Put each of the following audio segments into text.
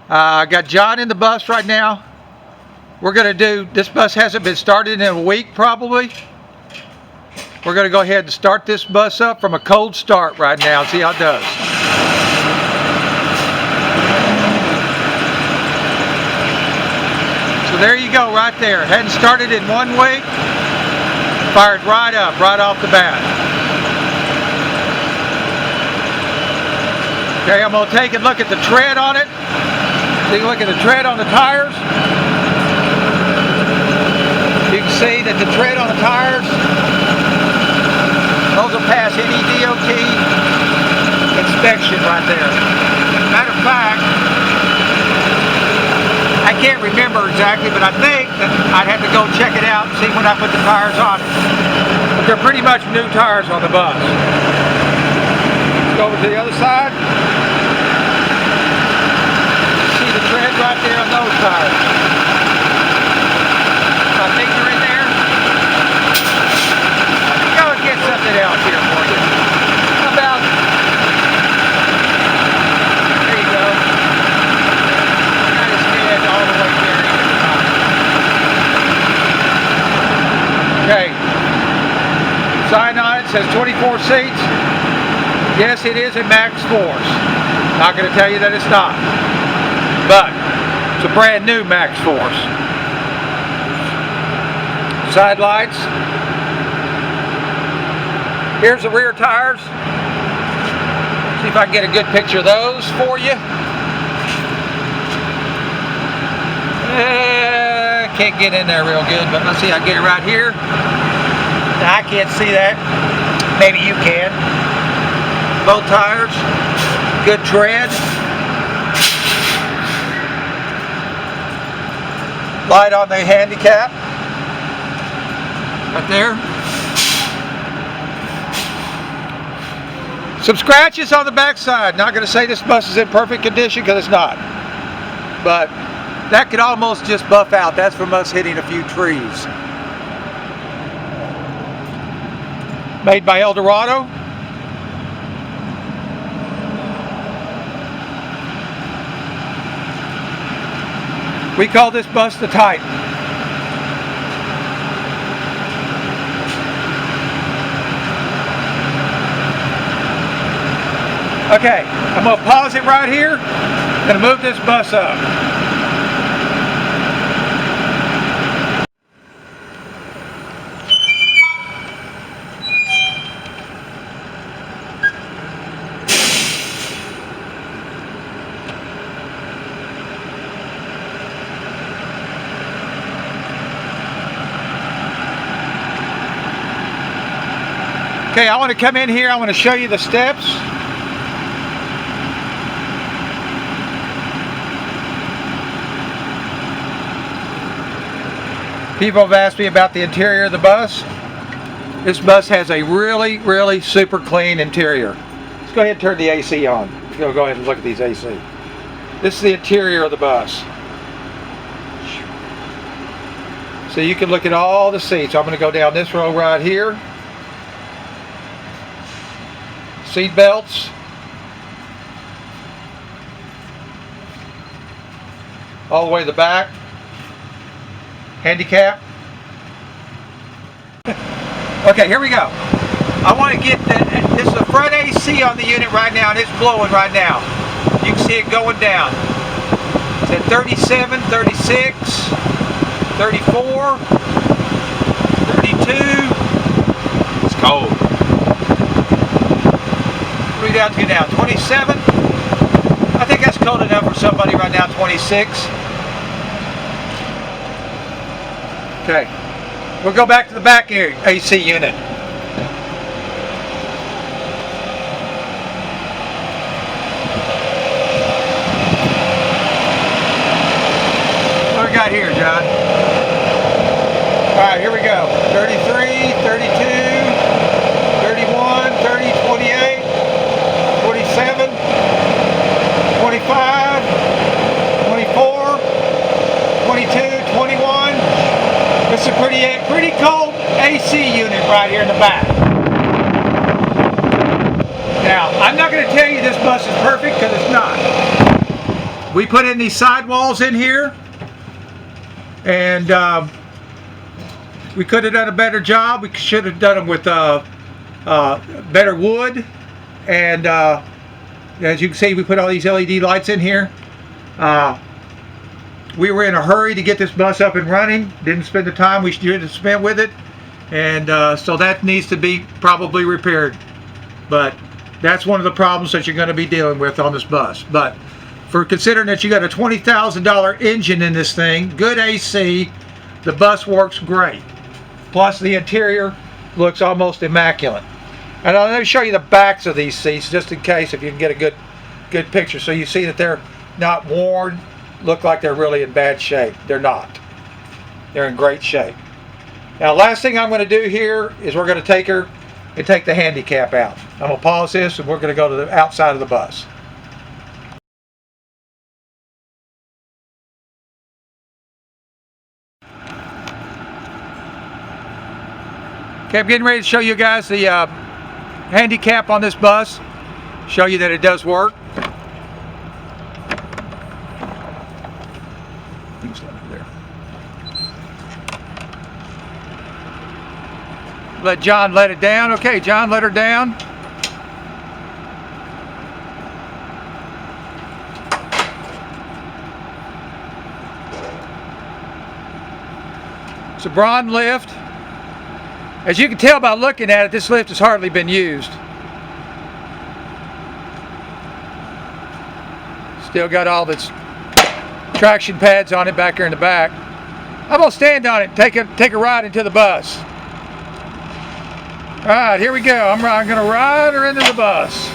I got John in the bus right now. We're going to do, this bus hasn't been started in a week probably. We're going to go ahead and start this bus up from a cold start right now and see how it does. So there you go right there. Hadn't started in 1 week. Fired right up, right off the bat. Okay, I'm going to take a look at the tread on it. Take a look at the tread on the tires. You can see that the tread on the tires, those will pass any DOT inspection right there. Matter of fact, I can't remember exactly, but I think that I'd have to go check it out and see when I put the tires on it. But they're pretty much new tires on the bus. Let's go over to the other side. See the tread right there on those tires. I think they're in there. Let me go and get something else here for you. How about, there you go. Got his head all the way there into the top. Okay. Sign on it says 24 seats. Yes, it is a Max Force. Not going to tell you that it's not. But it's a brand new Max Force. Side lights. Here's the rear tires. See if I can get a good picture of those for you. Can't get in there real good, but let's see, I can get it right here. I can't see that. Maybe you can. Both tires. Good tread. Light on the handicap. Right there. Some scratches on the backside. Not going to say this bus is in perfect condition because it's not. But that could almost just buff out. That's from us hitting a few trees. Made by Eldorado. We call this bus the Titan. Okay, I'm going to pause it right here. I'm going to move this bus up. Okay, I want to come in here. I want to show you the steps. People have asked me about the interior of the bus. This bus has a really, really super clean interior. Let's go ahead and turn the AC on. Go ahead and look at these AC. This is the interior of the bus. So you can look at all the seats. I'm going to go down this row right here. Seat belts. All the way to the back. Handicap. Okay, here we go. I want to get this is the front AC on the unit right now, and it's blowing right now. You can see it going down. It's at 37, 36, 34, 32. It's cold. What are we down to now? 27? I think that's cold enough for somebody right now, 26. Okay, we'll go back to the back AC unit. What do we got here, John? Alright, here we go. 33, 32, 31, 30, 28, 27, 25, 24, 22, 21. It's a pretty cold AC unit right here in the back. Now, I'm not going to tell you this bus is perfect because it's not. we put in these sidewalls in here, and we could have done a better job. We should have done them with better wood, and as you can see, we put all these LED lights in here. We were in a hurry to get this bus up and running. Didn't spend the time we should have spent with it, and so that needs to be probably repaired. But that's one of the problems that you're going to be dealing with on this bus. But for considering that you got a $20,000 engine in this thing, good AC, the bus works great. Plus the interior looks almost immaculate. And let me show you the backs of these seats just in case, if you can get a good picture, so you see that they're not worn, look like they're really in bad shape. They're not. They're in great shape. Now, last thing I'm going to do here is we're going to take her and take the handicap out. I'm going to pause this and we're going to go to the outside of the bus. Okay, I'm getting ready to show you guys the handicap on this bus. Show you that it does work. Let John let it down. Okay, John, let her down. It's a bronze lift. As you can tell by looking at it, this lift has hardly been used. Still got all its traction pads on it back here in the back. I'm gonna stand on it and take a ride into the bus. All right, here we go. I'm gonna ride her into the bus.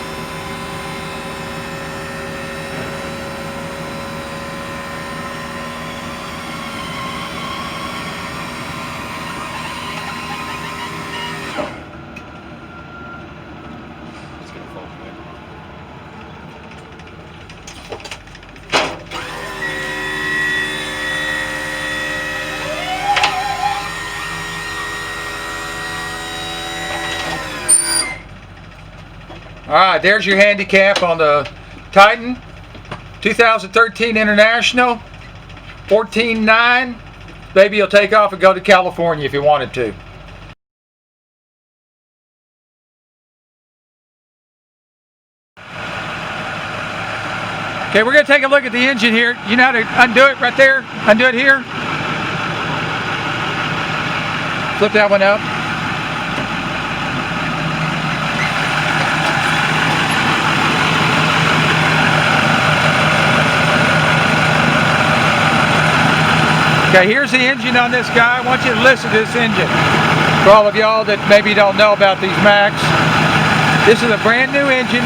Alright, there's your handicap on the Titan 2013 International 14.9. Baby, you'll take off and go to California if you wanted to. Okay, we're going to take a look at the engine here. You know how to undo it right there? Undo it here. Flip that one up. Okay, here's the engine on this guy. I want you to listen to this engine. For all of y'all that maybe don't know about these Macs, this is a brand new engine.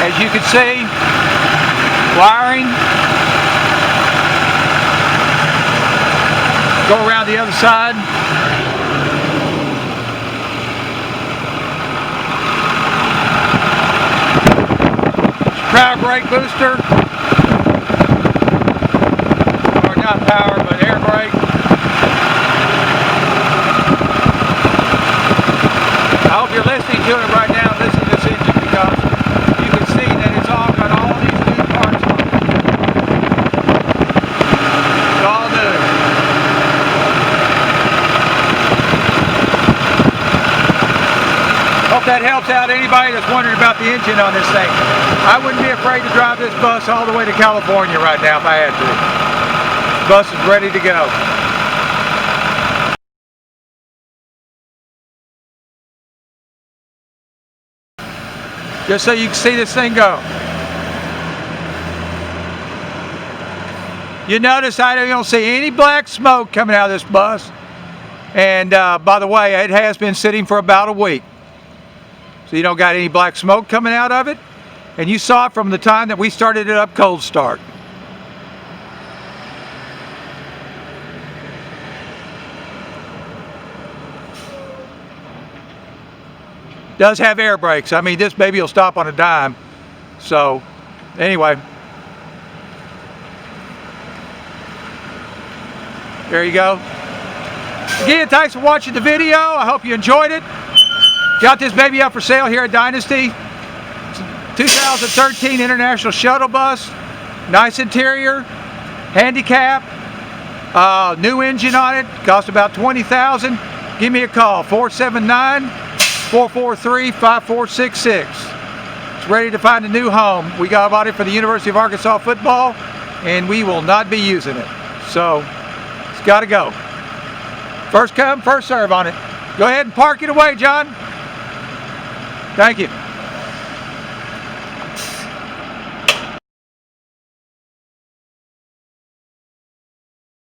As you can see, wiring. Go around the other side. Power brake booster. Not power, but air brake. I hope you're listening to it right now. Listen to this engine because you can see that it's all got all these new parts on it. It's all new. Hope that helps out anybody that's wondering about the engine on this thing. I wouldn't be afraid to drive this bus all the way to California right now if I had to. Bus is ready to go. Just so you can see this thing go. You notice I don't see any black smoke coming out of this bus. And by the way, it has been sitting for about a week. So you don't got any black smoke coming out of it. And you saw it from the time that we started it up cold start. Does have air brakes. I mean, this baby will stop on a dime. So, anyway. There you go. Again, thanks for watching the video. I hope you enjoyed it. Got this baby up for sale here at Dynasty. 2013 International Shuttle Bus. Nice interior. Handicap. New engine on it. Cost about $20,000. Give me a call. 479-443-5466. It's ready to find a new home. We got it for the University of Arkansas football, and we will not be using it. So it's got to go. First come, first serve on it. Go ahead and park it away, John. Thank you.